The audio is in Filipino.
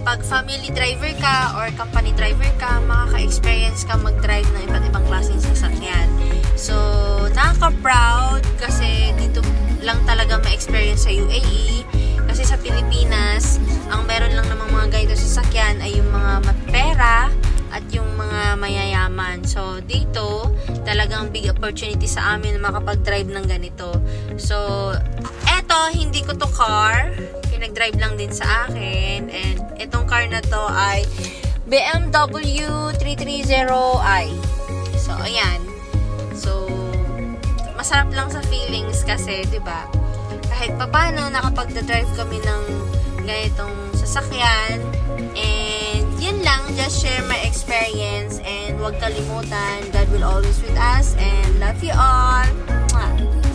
pag family driver ka or company driver ka, makaka-experience ka mag-drive ng iba't ibang klaseng sasakyan. So, nakaka-proud kasi dito lang talaga ma-experience sa UAE. Kasi sa Pilipinas, ang meron lang namang mga ganito sasakyan ay yung mga mapera at yung mga mayayaman. So, dito, talagang big opportunity sa amin na makapag-drive ng ganito. So, eto, hindi ko to car. Pinag-drive lang din sa akin. And itong car na to ay BMW 330i. So, ayan. So, masarap lang sa feelings kasi, diba? Kahit papano, nakapag-drive kami ng ganitong sasakyan. And yun lang, just share my experience and huwag kalimutan, God will always with us and love you all. Mwah!